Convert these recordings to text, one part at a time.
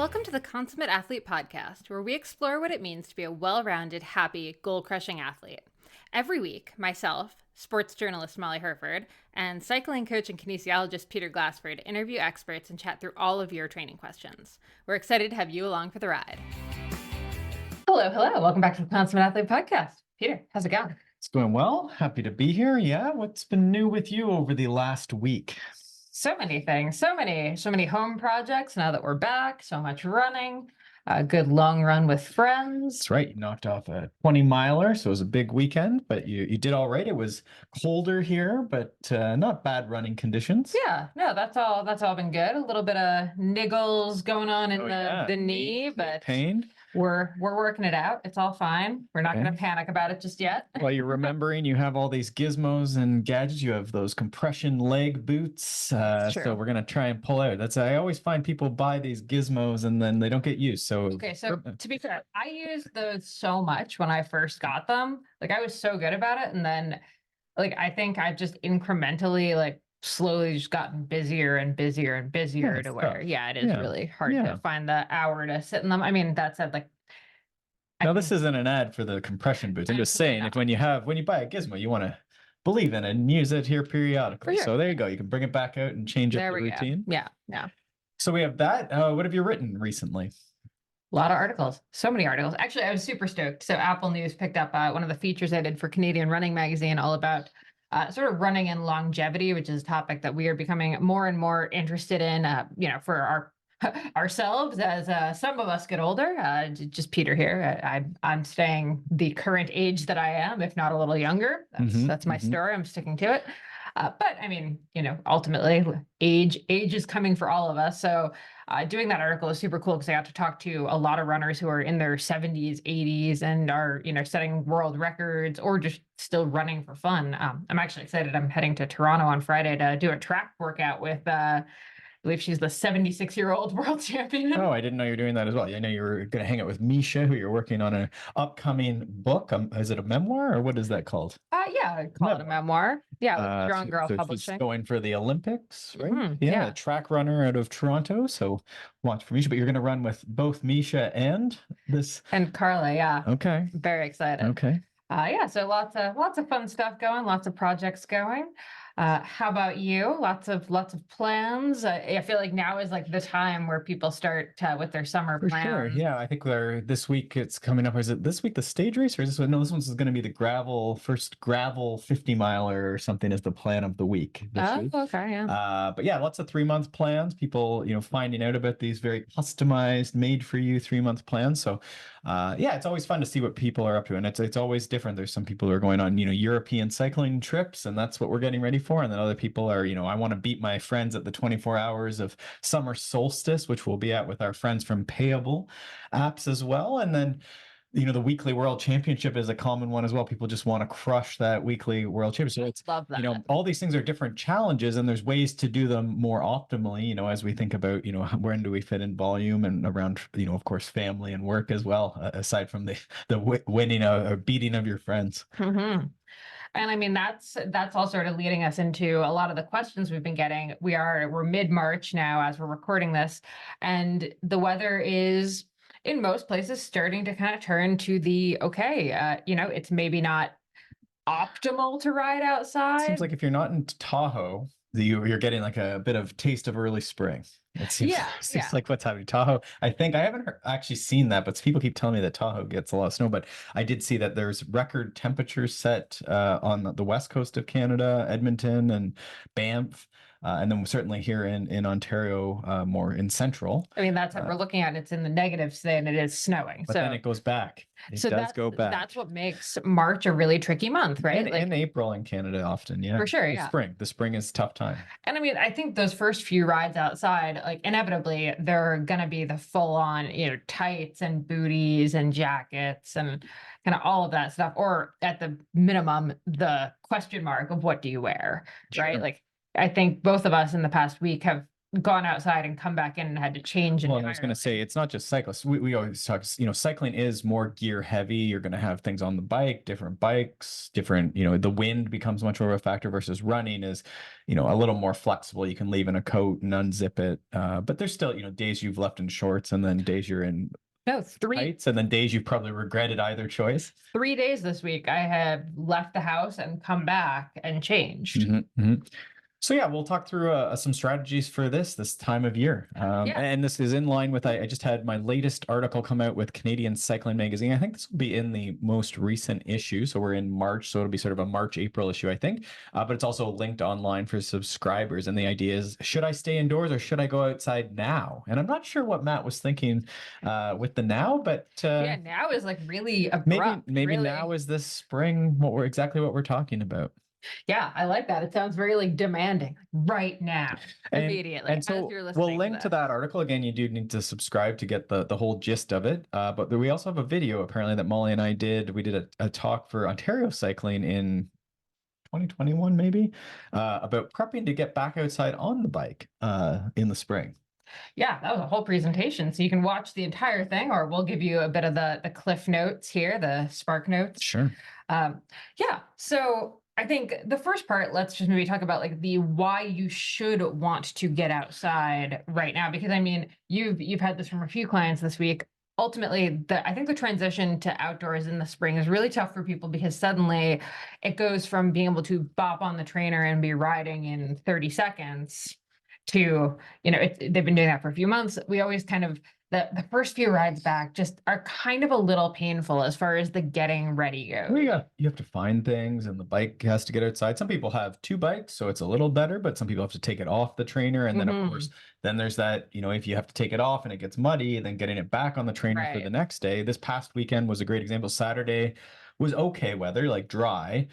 Welcome to the Consummate Athlete podcast, where we explore what it means to be a well-rounded, happy, goal-crushing athlete. Every week, myself, sports journalist Molly Herford, and cycling coach and kinesiologist Peter Glassford interview experts and chat through all of your training questions. We're excited to have you along for the ride. Hello. Welcome back to the Consummate Athlete podcast. Peter, how's it going? It's going well. Happy to be here. Yeah. What's been new with you over the last week? So many things, so many home projects now that we're back, so much running, a good long run with friends. That's right. You knocked off a 20 miler. So it was a big weekend, but you did all right. It was colder here, but not bad running conditions. Yeah, no, that's all been good. A little bit of niggles going on in the knee, but pain. We're working it out. It's all fine. We're not going to panic about it just yet. Well, you're remembering you have all these gizmos and gadgets. You have those compression leg boots. So we're going to try and pull out. I always find people buy these gizmos and then they don't get used. So to be fair, I used those so much when I first got them. Like I was so good about it. And then I think I've just incrementally slowly just gotten busier and busier and busier to where, it is really hard to find the hour to sit in them. I mean, that said, this isn't an ad for the compression boots. I'm just saying, when you buy a gizmo, you want to believe in it and use it here periodically. Sure. So there you go. You can bring it back out and change up the routine. Yeah. So we have that. What have you written recently? A lot of articles, so many articles. Actually, I was super stoked. So Apple News picked up one of the features I did for Canadian Running Magazine, all about sort of running and longevity, which is a topic that we are becoming more and more interested in, for ourselves as some of us get older. Just Peter here. I'm staying the current age that I am, if not a little younger. That's my story. I'm sticking to it. But I mean, ultimately age is coming for all of us. So doing that article is super cool because I got to talk to a lot of runners who are in their 70s, 80s, and are, setting world records or just still running for fun. I'm actually excited. I'm heading to Toronto on Friday to do a track workout with, I believe she's the 76-year-old world champion. Oh, I didn't know you were doing that as well. I know you were going to hang out with Misha, who you're working on an upcoming book. Is it a memoir or what is that called? Yeah, I'd call it a memoir. Yeah, with Strong Girl Publishing. She's going for the Olympics, right? Mm-hmm. A track runner out of Toronto. So watch for Misha, but you're going to run with both Misha and this. And Carla, yeah. Okay. Very excited. Okay. So lots of fun stuff going, lots of projects going. How about you? Lots of plans. I feel like now is the time where people start with their summer plans. Sure. Yeah, I think this week it's coming up. Is it this week the stage race or is this one? No, this one's going to be the first gravel 50 miler or something is the plan of the week. Week. Okay. Yeah. But yeah, lots of 3-month plans. People, finding out about these very customized, made for you 3-month plans. So it's always fun to see what people are up to. And it's always different. There's some people who are going on, European cycling trips, and that's what we're getting ready for. And then other people are, I want to beat my friends at the 24 hours of summer solstice, which we'll be at with our friends from Payable apps as well. And then, the weekly world championship is a common one as well. People just want to crush that weekly world championship. So love that. All these things are different challenges and there's ways to do them more optimally, as we think about, when do we fit in volume and around, of course, family and work as well, aside from the winning or beating of your friends. Mm-hmm. And I mean, that's all sort of leading us into a lot of the questions we've been getting. We're mid-March now as we're recording this, and the weather is in most places starting to kind of turn to the it's maybe not optimal to ride outside. Seems like if you're not in Tahoe, you're getting a bit of taste of early spring. It seems, like what's happening. Tahoe, I think I haven't actually seen that, but people keep telling me that Tahoe gets a lot of snow. But I did see that there's record temperatures set on the west coast of Canada, Edmonton and Banff. And then certainly here in Ontario, more in central. I mean, that's what we're looking at. It's in the negatives today and it is snowing. But then it goes back. It does go back. That's what makes March a really tricky month, right? In April in Canada often, yeah. For sure, The spring is a tough time. And I mean, I think those first few rides outside, inevitably, they're going to be the full on, tights and booties and jackets and kind of all of that stuff. Or at the minimum, the question mark of what do you wear, right? I think both of us in the past week have gone outside and come back in and had to change Well, and I was going to entirely. say, it's not just cyclists. We always talk, cycling is more gear heavy. You're going to have things on the bike, different bikes, different, the wind becomes much more of a factor versus running is, a little more flexible. You can leave in a coat and unzip it. But there's still, days you've left in shorts and then days you're in No, tights and then days you've probably regretted either choice. 3 days this week I have left the house and come back and changed. So yeah, we'll talk through some strategies for this time of year. Yeah. And this is in line with, I just had my latest article come out with Canadian Cycling Magazine. I think this will be in the most recent issue. So we're in March. So it'll be sort of a March, April issue, I think. But it's also linked online for subscribers. And the idea is, should I stay indoors or should I go outside now? And I'm not sure what Matt was thinking with the now, but Yeah, now is like really abrupt. maybe really. now is this spring exactly what we're talking about. Yeah, I like that. It sounds very like demanding right now, immediately. And so we'll link to that article. Again, you do need to subscribe to get the whole gist of it. But we also have a video apparently that Molly and I did. We did a talk for Ontario Cycling in 2021, maybe, about prepping to get back outside on the bike in the spring. Yeah, that was a whole presentation. So you can watch the entire thing, or we'll give you a bit of the cliff notes here, the spark notes. Sure. Yeah. So I think the first part, let's just maybe talk about like the why you should want to get outside right now. Because I mean, you've had this from a few clients this week. Ultimately, I think the transition to outdoors in the spring is really tough for people because suddenly it goes from being able to bop on the trainer and be riding in 30 seconds to, they've been doing that for a few months. We always kind of, the first few rides back just are kind of a little painful as far as the getting ready goes. Well, you have to find things and the bike has to get outside. Some people have two bikes, so it's a little better, but some people have to take it off the trainer. And then of course, then there's that, if you have to take it off and it gets muddy, then getting it back on the trainer for the next day. This past weekend was a great example. Saturday was okay weather, like dry.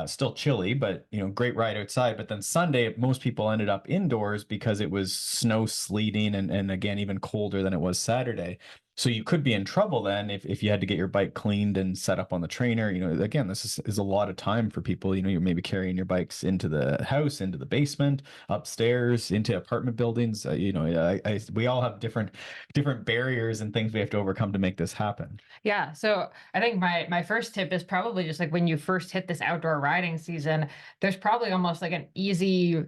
Still chilly, but great ride outside. But then Sunday, most people ended up indoors because it was snow, sleeting, and again, even colder than it was Saturday. So you could be in trouble then if you had to get your bike cleaned and set up on the trainer. Again, this is a lot of time for people. You're maybe carrying your bikes into the house, into the basement, upstairs, into apartment buildings. We all have different barriers and things we have to overcome to make this happen. Yeah. So I think my first tip is probably just like when you first hit this outdoor riding season, there's probably almost like an easy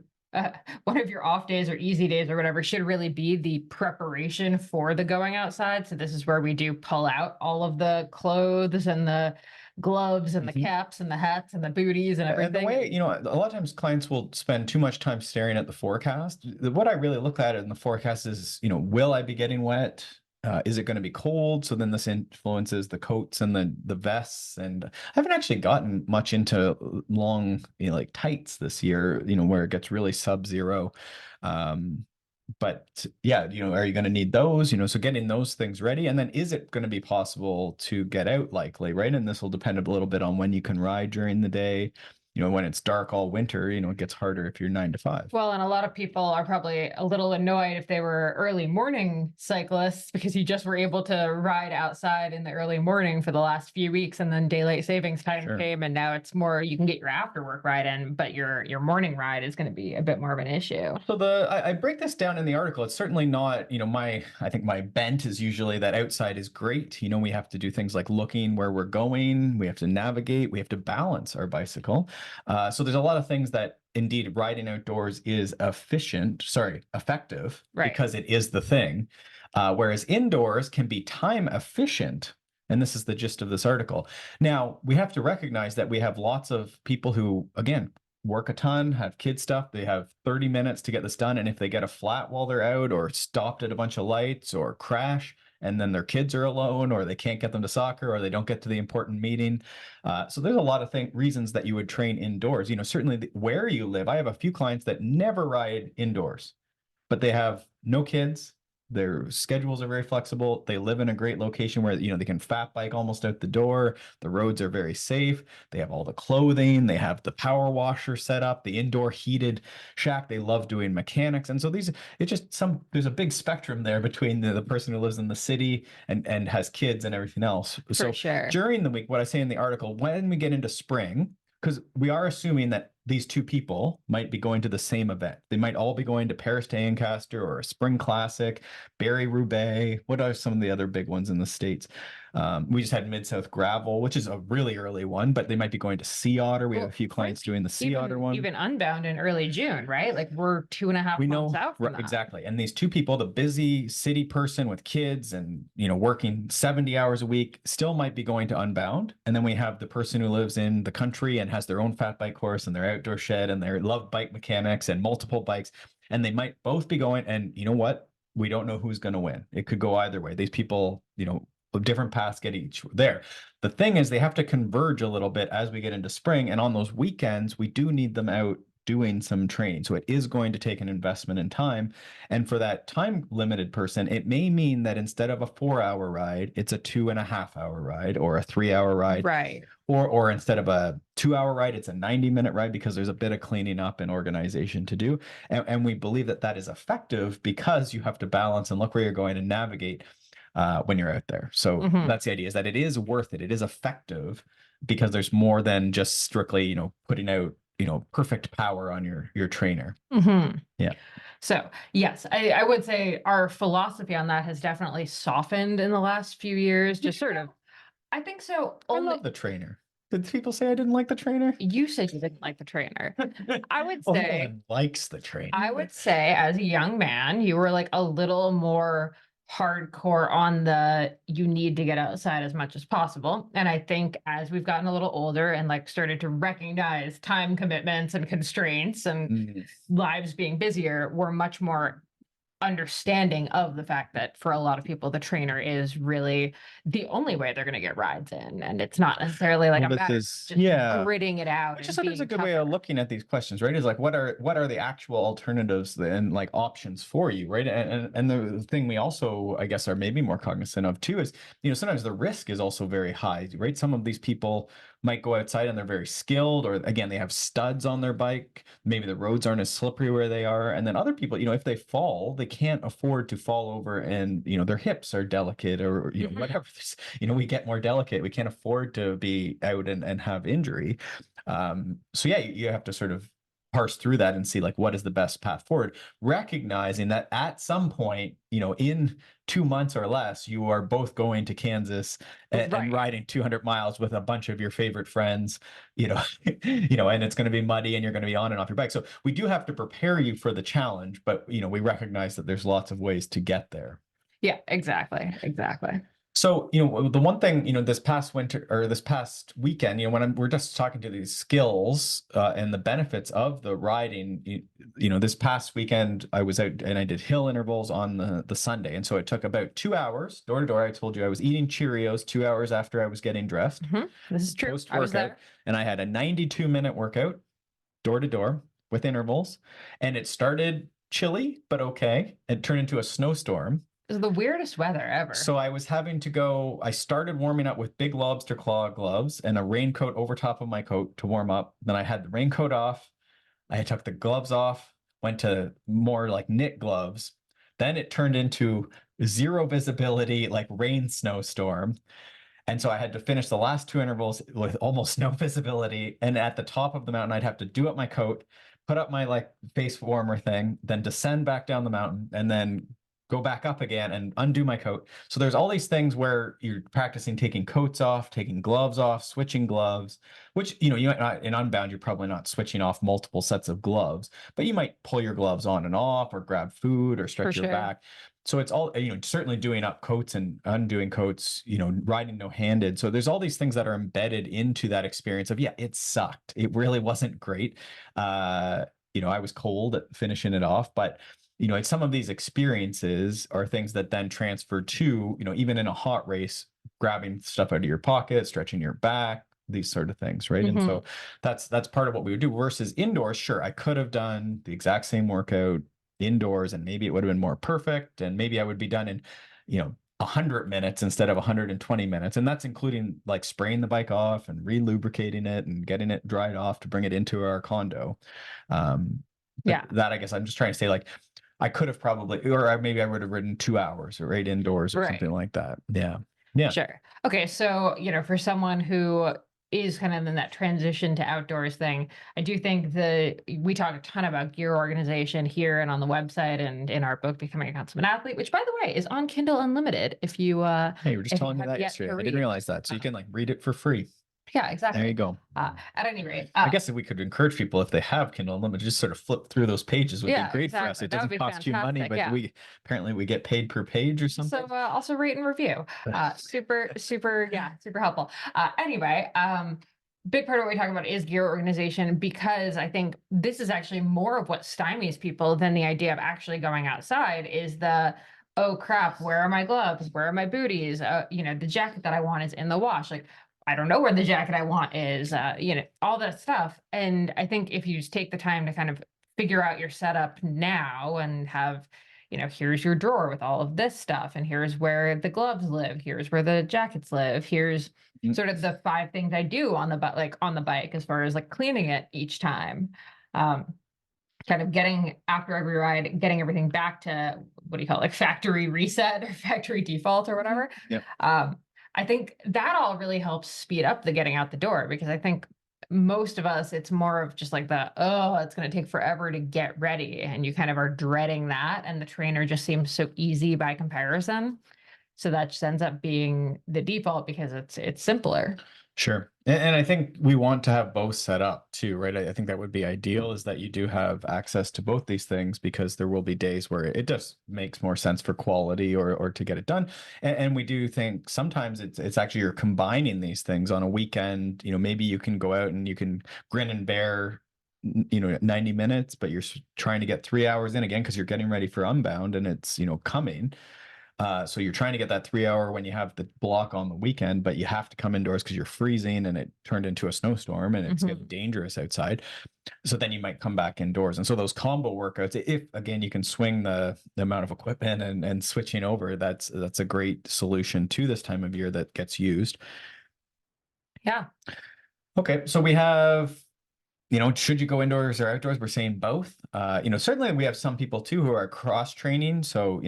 one of your off days or easy days or whatever should really be the preparation for the going outside. So this is where we do pull out all of the clothes and the gloves and the caps and the hats and the booties and everything. And the way, a lot of times clients will spend too much time staring at the forecast. What I really look at in the forecast is, will I be getting wet? Is it going to be cold? So then this influences the coats and the vests. And I haven't actually gotten much into long, like tights this year, where it gets really sub-zero. But yeah, are you going to need those? So getting those things ready. And then is it going to be possible to get out likely, right? And this will depend a little bit on when you can ride during the day. When it's dark all winter, it gets harder if you're 9 to 5. Well, and a lot of people are probably a little annoyed if they were early morning cyclists because you just were able to ride outside in the early morning for the last few weeks, and then daylight savings time came, and now it's more you can get your after work ride in, but your morning ride is going to be a bit more of an issue. So I break this down in the article. It's certainly not, I think my bent is usually that outside is great. We have to do things like looking where we're going. We have to navigate. We have to balance our bicycle. So there's a lot of things that indeed riding outdoors is effective because it is the thing. Whereas indoors can be time efficient. And this is the gist of this article. Now, we have to recognize that we have lots of people who, again, work a ton, have kid stuff. They have 30 minutes to get this done. And if they get a flat while they're out or stopped at a bunch of lights or crash, and then their kids are alone, or they can't get them to soccer, or they don't get to the important meeting. So there's a lot of reasons that you would train indoors. Certainly where you live. I have a few clients that never ride indoors, but they have no kids. Their schedules are very flexible. They live in a great location where, they can fat bike almost out the door. The roads are very safe. They have all the clothing. They have the power washer set up, the indoor heated shack. They love doing mechanics. And so there's a big spectrum there between the person who lives in the city and has kids and everything else. For sure. During the week, what I say in the article, when we get into spring, because we are assuming that these two people might be going to the same event. They might all be going to Paris to Ancaster or a Spring Classic, Barrie Roubaix. What are some of the other big ones in the States? We just had Mid-South Gravel, which is a really early one, but they might be going to Sea Otter. We have a few clients doing the Sea Otter one. Even Unbound in early June, right? Like we're 2.5 months out from that. Exactly. And these two people, the busy city person with kids and, working 70 hours a week, still might be going to Unbound. And then we have the person who lives in the country and has their own fat bike course and their outdoor shed and their love bike mechanics and multiple bikes. And they might both be going. And you know what? We don't know who's going to win. It could go either way. These people, different paths get each there. The thing is, they have to converge a little bit as we get into spring. And on those weekends, we do need them out doing some training. So it is going to take an investment in time. And for that time limited person, it may mean that instead of a 4-hour ride, it's a 2.5-hour ride or a 3-hour ride. Right. Or instead of a 2-hour ride, it's a 90-minute ride because there's a bit of cleaning up and organization to do. And we believe that that is effective because you have to balance and look where you're going and navigate when you're out there. So that's the idea, is that it is worth it. It is effective because there's more than just strictly, putting out, perfect power on your trainer. Yeah. So yes, I would say our philosophy on that has definitely softened in the last few years. Just sort of, I think so. I love the trainer. Did people say I didn't like the trainer? You said you didn't like the trainer. I would say likes the trainer. I would say as a young man, you were like a little more hardcore on the you need to get outside as much as possible. And I think as we've gotten a little older and like started to recognize time commitments and constraints and lives being busier, we're much more understanding of the fact that for a lot of people, the trainer is really the only way they're going to get rides in. And it's not necessarily like a matter of just gritting it out. Which is sometimes a good way of looking at these questions, right? Is like, what are the actual alternatives and like options for you, right? And the thing we also, I guess, are maybe more cognizant of too is, sometimes the risk is also very high, right? Some of these people might go outside and they're very skilled, or again, they have studs on their bike. Maybe the roads aren't as slippery where they are. And then other people, if they fall, they can't afford to fall over and, their hips are delicate or, whatever. We get more delicate. We can't afford to be out and have injury. So yeah, you have to sort of parse through that and see like what is the best path forward, recognizing that at some point, in 2 months or less, you are both going to Kansas and riding 200 miles with a bunch of your favorite friends, and it's going to be muddy and you're going to be on and off your bike. So we do have to prepare you for the challenge, but we recognize that there's lots of ways to get there. Yeah, exactly. So, the one thing, this past winter or this past weekend, when we're just talking to these skills and the benefits of the riding, this past weekend, I was out and I did hill intervals on the Sunday. And so it took about 2 hours door to door. I told you I was eating Cheerios 2 hours after I was getting dressed. This is true. I was there. And I had a 92-minute workout door to door with intervals. And it started chilly, but okay. It turned into a snowstorm. It was the weirdest weather ever. So I was having to go, I started warming up with big lobster claw gloves and a raincoat over top of my coat to warm up. Then I had the raincoat off. I took the gloves off, went to more like knit gloves. Then it turned into zero visibility, like rain snowstorm. And so I had to finish the last 2 intervals with almost no visibility. And at the top of the mountain, I'd have to do up my coat, put up my like face warmer thing, then descend back down the mountain and then go back up again and undo my coat. So there's all these things where you're practicing taking coats off, taking gloves off, switching gloves, which, you might not, in Unbound, you're probably not switching off multiple sets of gloves, but you might pull your gloves on and off or grab food or stretch your back. So it's all, certainly doing up coats and undoing coats, riding no-handed. So there's all these things that are embedded into that experience of, yeah, it sucked. It really wasn't great. I was cold at finishing it off, but some of these experiences are things that then transfer to, even in a hot race, grabbing stuff out of your pocket, stretching your back, these sort of things, right? And so that's part of what we would do versus indoors. Sure, I could have done the exact same workout indoors and maybe it would have been more perfect and maybe I would be done in, 100 minutes instead of 120 minutes. And that's including like spraying the bike off and re-lubricating it and getting it dried off to bring it into our condo. That I guess I'm just trying to say, like, I could have probably, or maybe I would have ridden 2 hours or 8 indoors or something like that. Yeah. Sure. Okay. So, for someone who is kind of in that transition to outdoors thing. I do think we talk a ton about gear organization here and on the website and in our book, Becoming a Consummate Athlete, which by the way is on Kindle Unlimited. If you Hey, you were just if you telling me have that yet yesterday. to I didn't read. realize that. So you can like read it for free. Yeah, There exactly. you go. At any rate, I guess if we could encourage people, if they have Kindle Unlimited, just sort of flip through those pages would be yeah, great for us. exactly. It That would doesn't be cost you money, fantastic. but Yeah. we apparently we get paid per page or So something. also rate and review. Super, yeah, super helpful. Anyway, big part of what we talk about is gear organization, because I think this is actually more of what stymies people than the idea of actually going outside is oh crap, where are my gloves? Where are my booties? The jacket that I want is in the wash. Like, I don't know where the jacket I want is, all that stuff. And I think if you just take the time to kind of figure out your setup now and have, here's your drawer with all of this stuff, and here's where the gloves live, here's where the jackets live, here's sort of the 5 things I do on on the bike as far as like cleaning it each time. Um, Kind of getting after every ride, getting everything back to what do you call it, like factory reset or factory default or whatever. Yep. I think that all really helps speed up the getting out the door, because I think most of us, it's more of just like oh, it's going to take forever to get ready. And you kind of are dreading that. And the trainer just seems so easy by comparison. So that just ends up being the default because it's simpler. Sure. And I think we want to have both set up too, right? I think that would be ideal, is that you do have access to both these things, because there will be days where it just makes more sense for quality or to get it done. And we do think sometimes it's actually you're combining these things on a weekend. Maybe you can go out and you can grin and bear 90 minutes, but you're trying to get 3 hours in again because you're getting ready for Unbound and it's coming. So you're trying to get that 3 hour when you have the block on the weekend, but you have to come indoors because you're freezing and it turned into a snowstorm and it's getting dangerous outside. So then you might come back indoors. And so those combo workouts, if again you can swing the amount of equipment and switching over, that's a great solution to this time of year that gets used. Yeah. Okay, so we have, should you go indoors or outdoors? We're saying both. Certainly we have some people too who are cross training. So,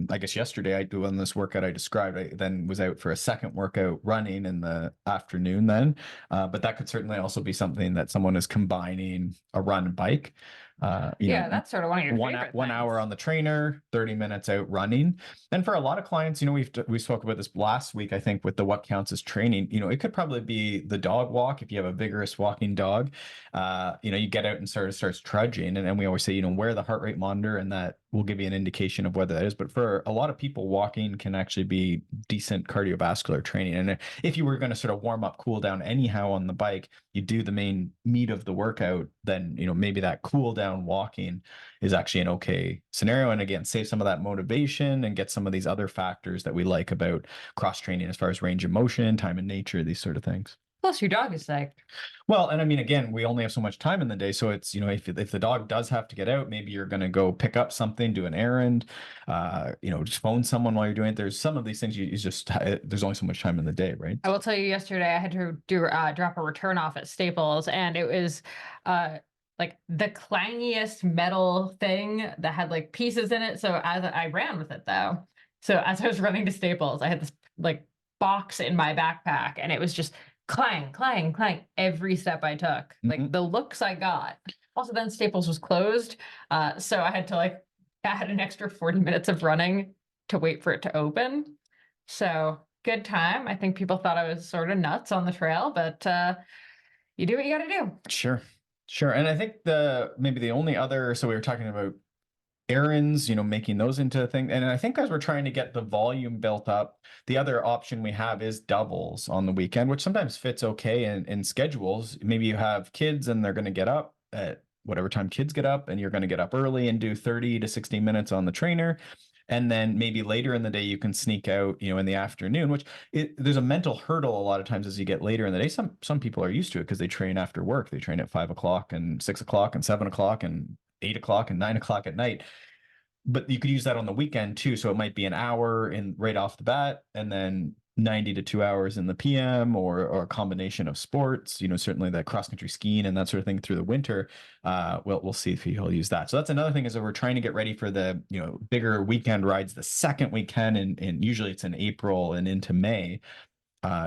I guess yesterday I do on this workout I described, I then was out for a second workout running in the afternoon then. But that could certainly also be something that someone is combining a run and bike. That's sort of one of your favorite 1 hour things. on the trainer, 30 minutes out running. And for a lot of clients, we spoke about this last week, I think, with the what counts as training. It could probably be the dog walk if you have a vigorous walking dog. You get out and starts trudging, and we always say, wear the heart rate monitor, and that will give you an indication of whether that is. But for a lot of people, walking can actually be decent cardiovascular training. And if you were going to sort of warm up, cool down anyhow on the bike, you do the main meat of the workout, then maybe that cool down walking is actually an okay scenario. And again, save some of that motivation and get some of these other factors that we like about cross training as far as range of motion, time in nature, these sort of things. Plus, your dog is psyched. Well, and I mean, again, we only have so much time in the day. So it's, if the dog does have to get out, maybe you're going to go pick up something, do an errand, just phone someone while you're doing it. There's some of these things there's only so much time in the day, right? I will tell you, yesterday I had to drop a return off at Staples, and it was like the clangiest metal thing that had like pieces in it. So as I ran with it though, so as I was running to Staples, I had this like box in my backpack, and it was just clang, clang, clang every step I took. Like the looks I got. Also, then Staples was closed, so I had to add an extra 40 minutes of running to wait for it to open. So good time. I think people thought I was sort of nuts on the trail, but you do what you got to do. Sure. And I think maybe the only other, so we were talking about errands, making those into a thing. And I think as we're trying to get the volume built up, the other option we have is doubles on the weekend, which sometimes fits okay in schedules. Maybe you have kids and they're going to get up at whatever time kids get up, and you're going to get up early and do 30 to 60 minutes on the trainer. And then maybe later in the day, you can sneak out, in the afternoon, which there's a mental hurdle a lot of times as you get later in the day. Some people are used to it because they train after work. They train at 5 o'clock and 6 o'clock and 7 o'clock and 8 o'clock and 9 o'clock at night. But you could use that on the weekend too. So it might be an hour right off the bat, and then 90 to 2 hours in the PM, or a combination of sports, certainly that cross country skiing and that sort of thing through the winter. We'll see if he'll use that. So that's another thing, is that we're trying to get ready for the, bigger weekend rides the second we can. And usually it's in April and into May.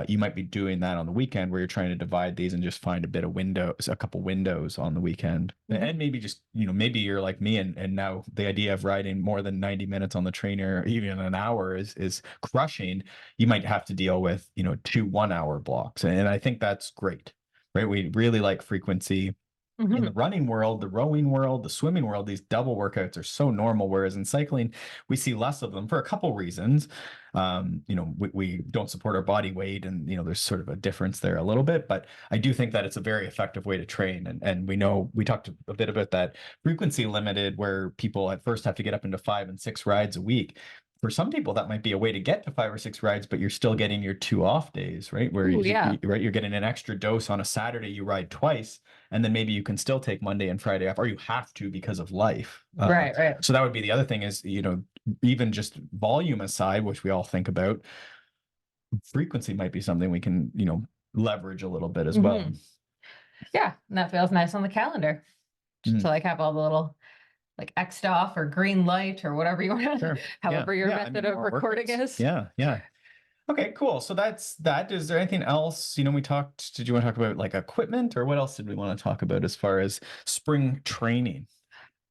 you might be doing that on the weekend where you're trying to divide these and just find a couple windows on the weekend. Mhm. And maybe just, maybe you're like me and now the idea of riding more than 90 minutes on the trainer, even an hour is crushing. You might have to deal with, 2 1 hour blocks. And I think that's great, right? We really like frequency in the Mhm. running world, the rowing world, the swimming world. These double workouts are so normal, whereas in cycling we see less of them for a couple reasons. We don't support our body weight, and there's sort of a difference there a little bit, but I do think that it's a very effective way to train. And we know, we talked a bit about that frequency limited, where people at first have to get up into 5 and 6 rides a week. For some people that might be a way to get to 5 or 6 rides, but you're still getting your 2 off days, right? Where Ooh, yeah. right, you're getting an extra dose on a Saturday, you ride twice, and then maybe you can still take Monday and Friday off, or you have to because of life. Right, right. So that would be the other thing is, even just volume aside, which we all think about, frequency might be something we can, leverage a little bit as well. Mhm. Yeah, and that feels nice on the calendar. Just Mm. to like have all the little like X'd off or green light or whatever you want to, Sure. Yeah. however your Yeah. I method mean, of more recording workouts. is. Yeah. Yeah. Okay, cool. So that's that. Is there anything else? We talked, did you want to talk about like equipment, or what else did we want to talk about as far as spring training?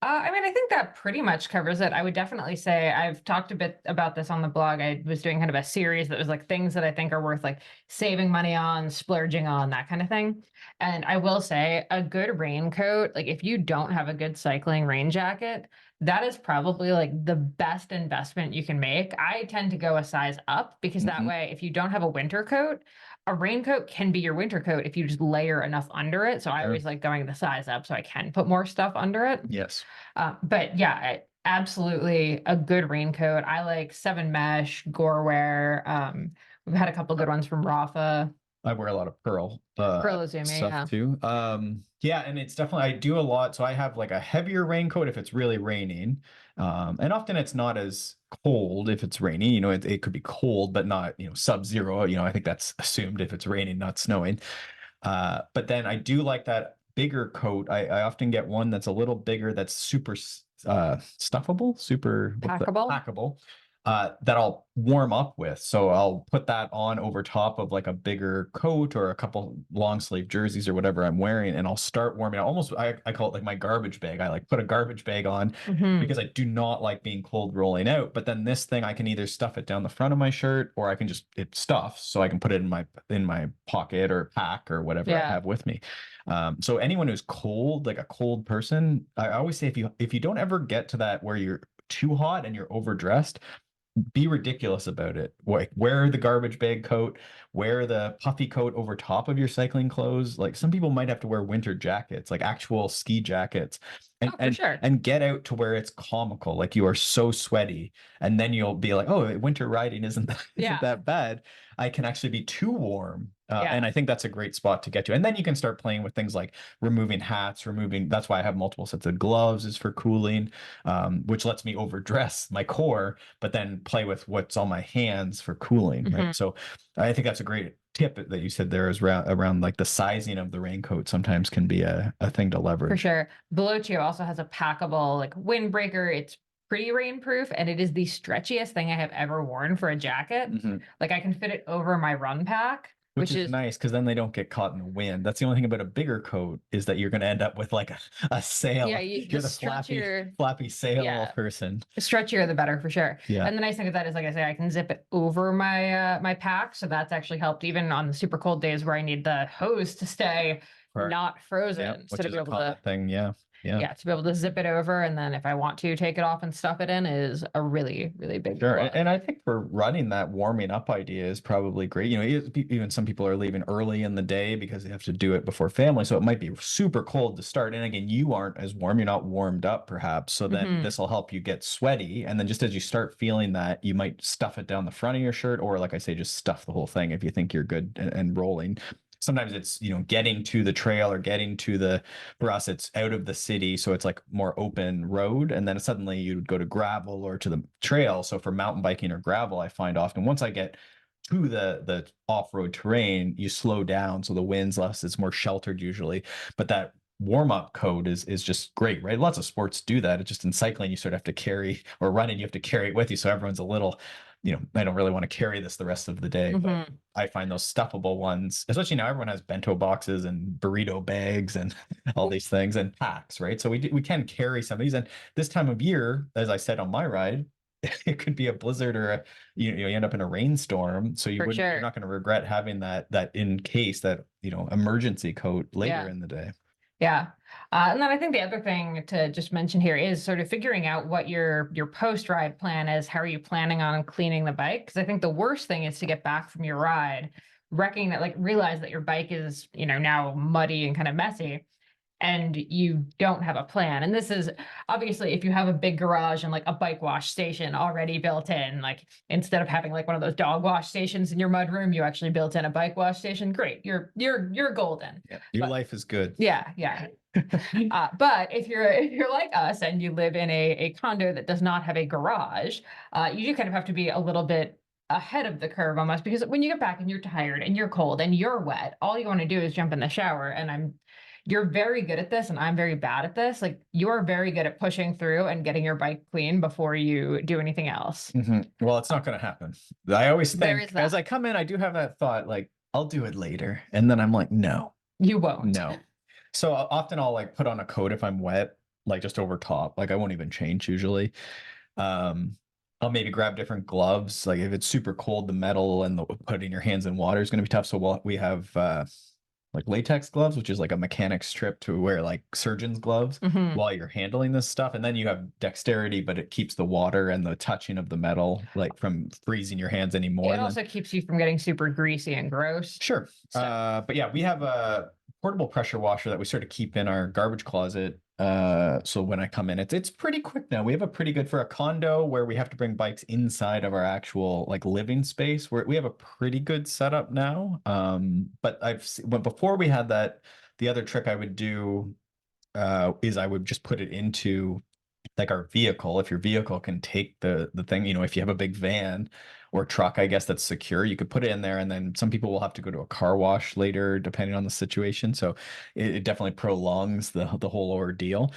I mean, I think that pretty much covers it. I would definitely say I've talked a bit about this on the blog. I was doing kind of a series that was like things that I think are worth like saving money on, splurging on, that kind of thing. And I will say a good raincoat, like if you don't have a good cycling rain jacket, that is probably like the best investment you can make. I tend to go a size up because that Mhm. way, if you don't have a winter coat, a raincoat can be your winter coat if you just layer enough under it. So I Sure. always like going the size up so I can put more stuff under it. Yes. But yeah, absolutely a good raincoat. I like Seven Mesh, Gorewear. We've had a couple good ones from Rafa. I wear a lot of Pearl Perlizumi, stuff yeah. too. Yeah, and it's definitely, I do a lot. So I have like a heavier raincoat if it's really raining. And often it's not as cold if it's raining. It could be cold, but not, sub-zero. I think that's assumed if it's raining, not snowing. But then I do like that bigger coat. I often get one that's a little bigger, that's super stuffable, super what's that? Packable. Packable. That I'll warm up with. So I'll put that on over top of like a bigger coat or a couple long sleeve jerseys or whatever I'm wearing, and I'll start warming up. Almost, I call it like my garbage bag. I like put a garbage bag on Hmm. because I do not like being cold rolling out. But then this thing, I can either stuff it down the front of my shirt, or I can just, it stuffs, so I can put it in my pocket or pack or whatever I Yeah. have with me. So anyone who's cold, like a cold person, I always say, if you don't ever get to that where you're too hot and you're overdressed, be ridiculous about it. Like, wear the garbage bag coat, wear the puffy coat over top of your cycling clothes. Like, some people might have to wear winter jackets, like actual ski jackets, and Oh, for and sure. and get out to where it's comical. Like, you are so sweaty, and then you'll be like, oh, winter riding isn't Yeah. that bad. I can actually be too warm. And Yeah. I think that's a great spot to get to. And then you can start playing with things like removing hats, that's why I have multiple sets of gloves, is for cooling, which lets me overdress my core, but then play with what's on my hands for cooling, right? Hmm. So I think that's a great tip that you said there, is around like the sizing of the raincoat sometimes can be a thing to For leverage. sure. Velocio also has a packable like windbreaker. It's pretty rainproof and it is the stretchiest thing I have ever worn for a jacket. Mhm. Like I can fit it over my run pack, Which which is is nice because then they don't get caught in the wind. That's the only thing about a bigger coat, is that you're going to end up with like a yeah, sail. you, the You're the flappy, stretchier, flappy sail yeah, person. the stretchier the better for sure. Yeah. And the nice thing with that is, like I say, I can zip it over my my pack, so that's actually helped even on the super cold days where I need the hose to stay Correct. not Yeah. frozen. So Which to is be a able common to, thing. Yeah. Yeah. yeah, to be able to zip it over, and then if I want to take it off and stuff it in is a really, really big Sure. plus. And I think for running, that warming up idea is probably great. Even some people are leaving early in the day because they have to do it before family. So it might be super cold to start. And again, you aren't as warm. You're not warmed up perhaps. So then Hmm. this will help you get sweaty. And then just as you start feeling that, you might stuff it down the front of your shirt, or like I say, just stuff the whole thing if you think you're good and rolling. Sometimes it's, getting to the trail or getting to for us, it's out of the city. So it's like more open road. And then suddenly you'd go to gravel or to the trail. So for mountain biking or gravel, I find often once I get to the off-road terrain, you slow down. So the wind's less, it's more sheltered usually. But that warm-up code is just great, right? Lots of sports do that. It's just in cycling, you sort of have to carry, or running, you have to carry it with you. So everyone's a little I don't really want to carry this the rest of the day, but I find those stuffable ones, especially now everyone has bento boxes and burrito bags and all these things and packs, right? So we can carry some of these. And this time of year, as I said on my ride, it could be a blizzard or you end up in a rainstorm. So For you're sure. not going to regret having that in case, that, emergency coat later Yeah. in the day. Yeah. And then I think the other thing to just mention here is sort of figuring out what your post-ride plan is. How are you planning on cleaning the bike? Because I think the worst thing is to get back from your ride, realize that your bike is, now muddy and kind of messy, and you don't have a plan. And this is obviously if you have a big garage and like a bike wash station already built in, like instead of having like one of those dog wash stations in your mudroom, you actually built in a bike wash station. Great. You're golden. Yeah. Your But life is good. yeah, yeah. But if you're like us and you live in a condo that does not have a garage, you do kind of have to be a little bit ahead of the curve almost, because when you get back and you're tired and you're cold and you're wet, all you want to do is jump in the shower. And you're very good at this and I'm very bad at this. Like you're very good at pushing through and getting your bike clean before you do anything else. Well, it's not going to happen. I always There think is as that. I come in, I do have that thought, like, I'll do it later. And then I'm like, no, You won't. no. So often I'll like put on a coat if I'm wet, like just over top. Like I won't even change usually. I'll maybe grab different gloves. Like if it's super cold, the metal and putting your hands in water is going to be tough. So we have like latex gloves, which is like a mechanic strip to wear, like surgeon's gloves while you're handling this stuff. And then you have dexterity, but it keeps the water and the touching of the metal like from freezing your hands anymore. It also keeps you from getting super greasy and gross. Sure. So. But yeah, we have a portable pressure washer that we sort of keep in our garbage closet. So when I come in, it's pretty quick now. We have a pretty good, for a condo where we have to bring bikes inside of our actual like living space, where we have a pretty good setup now. But before we had that, the other trick I would do is I would just put it into like our vehicle. If your vehicle can take the thing, if you have a big van or truck, I guess that's secure, you could put it in there, and then some people will have to go to a car wash later depending on the situation. So it definitely prolongs the whole ordeal.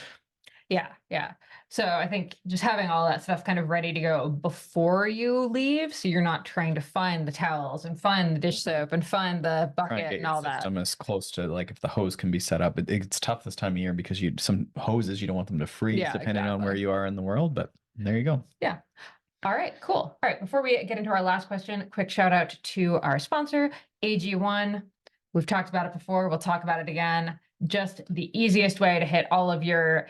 Yeah, yeah. So I think just having all that stuff kind of ready to go before you leave, so you're not trying to find the towels and find the dish soap and find the Trying to bucket get and your all that. system as close to, like, if the hose can be set up. It's tough this time of year because some hoses you don't want them to freeze, Yeah, depending on where exactly. you are in the world. But there you go. Yeah. All right, cool. All right, before we get into our last question, quick shout out to our sponsor, AG1. We've talked about it before. We'll talk about it again. Just the easiest way to hit all of your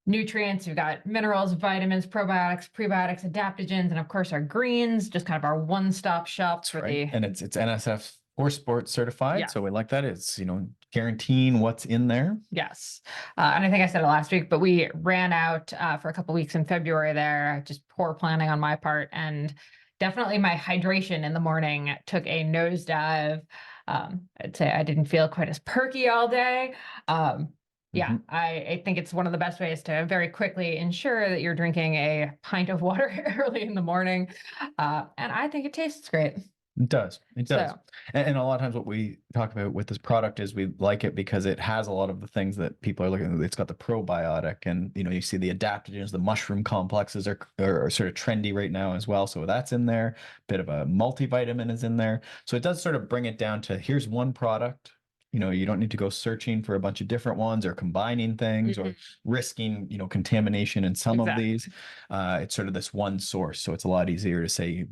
nutrients. You've got minerals, vitamins, probiotics, prebiotics, adaptogens, and of course our greens, just kind of our one-stop shop for Right. And it's NSF for sports certified. Yeah. So we like that. It's, guaranteeing what's in there. Yes. And I think I said it last week, but we ran out for a couple weeks in February there, just poor planning on my part. And definitely my hydration in the morning took a nosedive. I'd say I didn't feel quite as perky all day. Yeah, I think it's one of the best ways to very quickly ensure that you're drinking a pint of water early in the morning. And I think it tastes great. It does. It does. So. And a lot of times what we talk about with this product is we like it because it has a lot of the things that people are looking at. It's got the probiotic, and you see the adaptogens, the mushroom complexes are sort of trendy right now as well. So that's in there. Bit of a multivitamin is in there. So it does sort of bring it down to, here's one product. You don't need to go searching for a bunch of different ones or combining things or risking, contamination in some of these. It's sort of this one source. So it's a lot easier to say,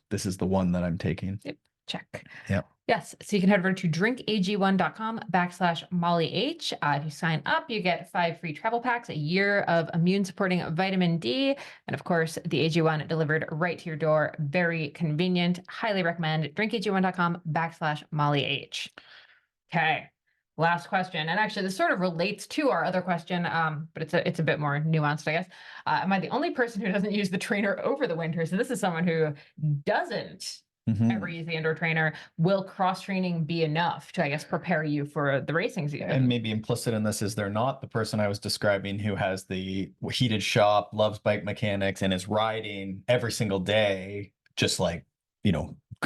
this is the one that I'm taking. Yep. Check. Yep. Yes. So you can head over to drinkag1.com/MollyH. If you sign up, you get 5 free travel packs, a year of immune supporting vitamin D. And of course, the AG1 delivered right to your door. Very convenient. Highly recommend drinkag1.com/MollyH. Okay. Last question. And actually this sort of relates to our other question, but it's a bit more nuanced, I guess. Am I the only person who doesn't use the trainer over the winter? So this is someone who doesn't ever use the indoor trainer. Will cross training be enough to, I guess, prepare you for the racing season? And maybe implicit in this is they're not the person I was describing who has the heated shop, loves bike mechanics, and is riding every single day, just like,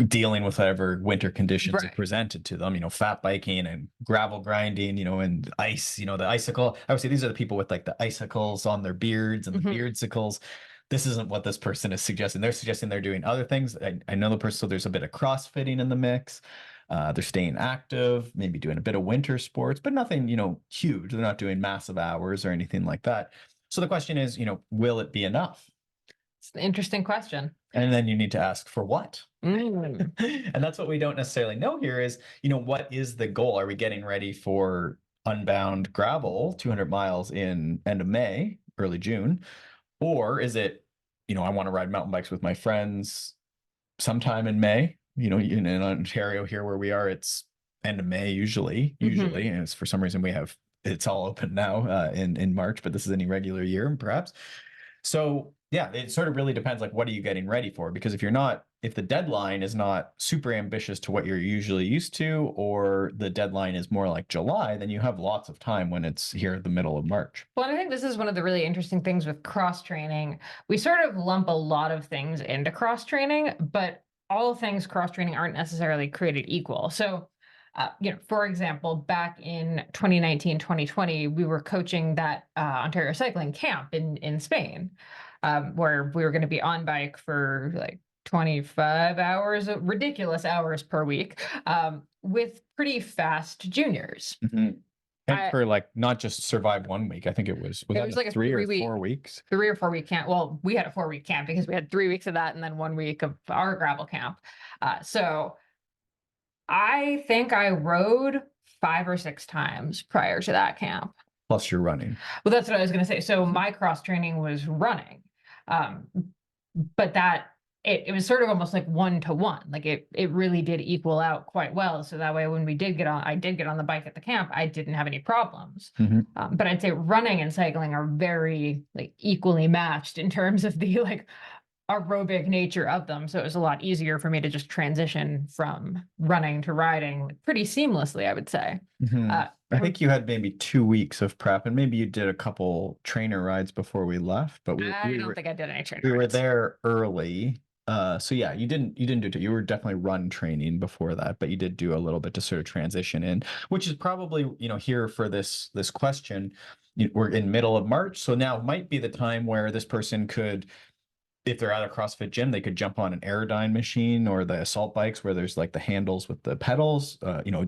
dealing with whatever winter conditions are presented to them, fat biking and gravel grinding, and ice, the icicle. I would say these are the people with like the icicles on their beards and the beardsicles. this isn't what this person is suggesting. They're suggesting they're doing other things. I know the person, so there's a bit of crossfitting in the mix. They're staying active, maybe doing a bit of winter sports, but nothing, huge. They're not doing massive hours or anything like that. So the question is, will it be enough? It's an interesting question. And then you need to ask for what? Mm. And that's what we don't necessarily know here is, what is the goal? Are we getting ready for Unbound gravel, 200 miles in end of May, early June? Or is it, I want to ride mountain bikes with my friends sometime in May? In Ontario here where we are, it's end of May usually, Mhm. and it's for some reason it's all open now in March, but this is an irregular year perhaps. So yeah, it sort of really depends, like, what are you getting ready for? Because if the deadline is not super ambitious to what you're usually used to, or the deadline is more like July, then you have lots of time when it's here the middle of March. Well, and I think this is one of the really interesting things with cross training. We sort of lump a lot of things into cross training, but all things cross training aren't necessarily created equal. So, for example, back in 2019, 2020, we were coaching that Ontario cycling camp in Spain, where we were going to be on bike for like 25 hours, ridiculous hours per week, with pretty fast juniors. Mm-hmm. And for like not just survive 1 week, I think it was that like a 3 or 3 week 4 weeks? 3 or 4 week camp. Well, we had a 4 week camp because we had 3 weeks of that and then 1 week of our gravel camp. So I think I rode 5 or 6 times prior to that camp. Plus you're running. Well, that's what I was going to say. So my cross training was running, um, but it was sort of almost like 1-to-1. Like it really did equal out quite well. So that way, when I did get on the bike at the camp, I didn't have any problems. Mm-hmm. But I'd say running and cycling are very like equally matched in terms of the like aerobic nature of them. So it was a lot easier for me to just transition from running to riding pretty seamlessly, I would say. Mm-hmm. I think you had maybe 2 weeks of prep, and maybe you did a couple trainer rides before we left. But I don't think I did any trainer we were rides. there early. So yeah, you didn't do it. You were definitely run training before that, but you did do a little bit to sort of transition in, which is probably, here for this question. We're in middle of March, so now might be the time where this person could, if they're at a CrossFit gym, they could jump on an Aerodyne machine or the assault bikes where there's like the handles with the pedals,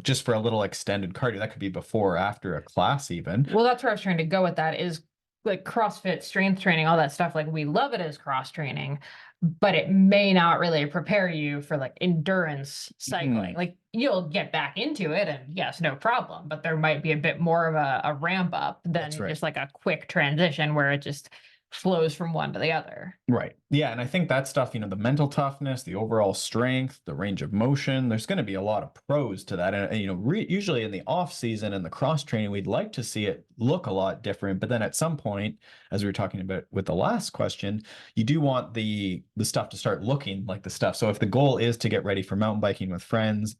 just for a little extended cardio. That could be before or after a class even. Well, that's where I was trying to go with that is like CrossFit, strength training, all that stuff. Like we love it as cross training, but it may not really prepare you for like endurance cycling. Like you'll get back into it and yes, no problem, but there might be a bit more of a ramp up than just like a quick transition where it just flows from one to the other. Right. Yeah. And I think that stuff, the mental toughness, the overall strength, the range of motion, there's going to be a lot of pros to that. And usually in the off season and the cross training, we'd like to see it look a lot different. But then at some point, as we were talking about with the last question, you do want the stuff to start looking like the stuff. So if the goal is to get ready for mountain biking with friends,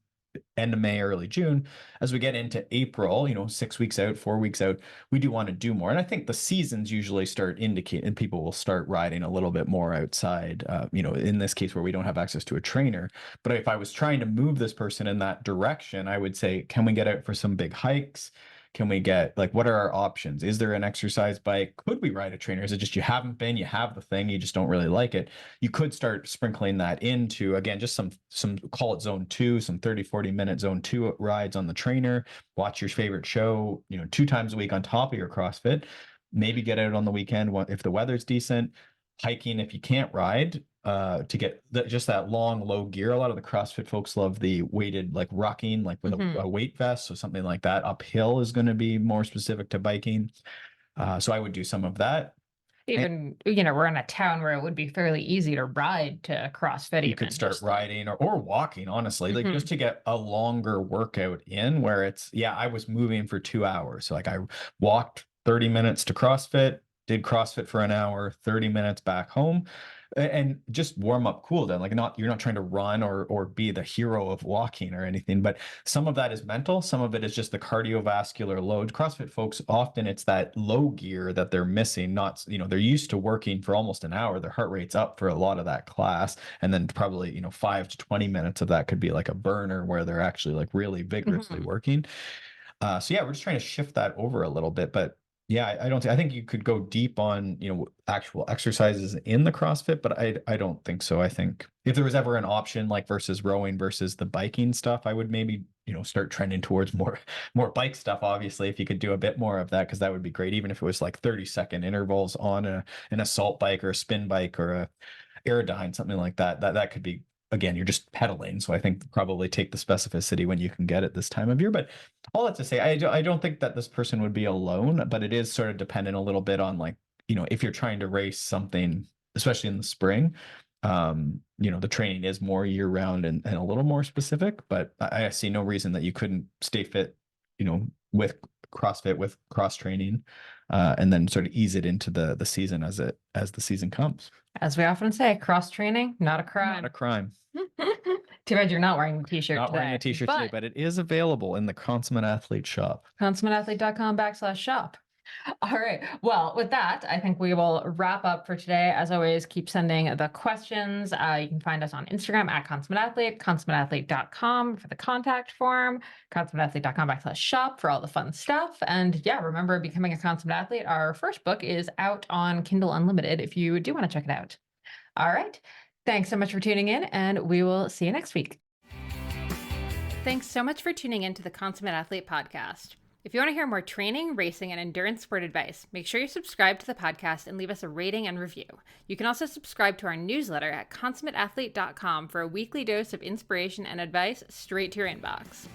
end of May, early June, as we get into April, 6 weeks out, 4 weeks out, we do want to do more. And I think the seasons usually start indicating, and people will start riding a little bit more outside, in this case where we don't have access to a trainer. But if I was trying to move this person in that direction, I would say, can we get out for some big hikes? Can we get, like, what are our options? Is there an exercise bike? Could we ride a trainer? Is it just you haven't been, you have the thing, you just don't really like it? You could start sprinkling that into, again, just some call it zone 2, some 30-40 minute zone 2 rides on the trainer. Watch your favorite show, 2 times a week on top of your CrossFit. Maybe get out on the weekend if the weather's decent. Hiking if you can't ride, to get just that long low gear. A lot of the CrossFit folks love the weighted, like rucking, like with a weight vest, so something like that. Uphill is going to be more specific to biking, so I would do some of that. Even, we're in a town where it would be fairly easy to ride to CrossFit. You could start riding or walking, honestly, like just to get a longer workout in where it's, I was moving for 2 hours. So like I walked 30 minutes to CrossFit, did CrossFit for an hour, 30 minutes back home, and just warm up, cool down. Like you're not trying to run or be the hero of walking or anything, but some of that is mental. Some of it is just the cardiovascular load. CrossFit folks, often it's that low gear that they're missing. Not, they're used to working for almost an hour. Their heart rate's up for a lot of that class. And then probably, 5 to 20 minutes of that could be like a burner where they're actually like really vigorously working. So yeah, we're just trying to shift that over a little bit, but Yeah, I don't I think you could go deep on, actual exercises in the CrossFit, but I don't think so. I think if there was ever an option like versus rowing versus the biking stuff, I would maybe, start trending towards more bike stuff, obviously, if you could do a bit more of that, because that would be great, even if it was like 30-second intervals on an assault bike or a spin bike or a Aerodyne, something like that. That could be, again, you're just pedaling. So I think probably take the specificity when you can get it this time of year. But all that to say, I don't think that this person would be alone, but it is sort of dependent a little bit on, like, if you're trying to race something, especially in the spring, the training is more year round and a little more specific, but I see no reason that you couldn't stay fit, with CrossFit, with cross training, and then sort of ease it into the season as the season comes. As we often say, cross training, not a Not crime. a crime. Too bad you're not wearing the t-shirt Not today. wearing a t-shirt today, but it is available in the Consummate Athlete shop. ConsummateAthlete.com/shop. All right. Well, with that, I think we will wrap up for today. As always, keep sending the questions. You can find us on Instagram at Consummate Athlete, ConsummateAthlete.com for the contact form, ConsummateAthlete.com/shop for all the fun stuff. And yeah, remember, Becoming a Consummate Athlete, our first book, is out on Kindle Unlimited if you do want to check it out. All right. Thanks so much for tuning in, and we will see you next week. Thanks so much for tuning in to the Consummate Athlete podcast. If you want to hear more training, racing, and endurance sport advice, make sure you subscribe to the podcast and leave us a rating and review. You can also subscribe to our newsletter at consummateathlete.com for a weekly dose of inspiration and advice straight to your inbox.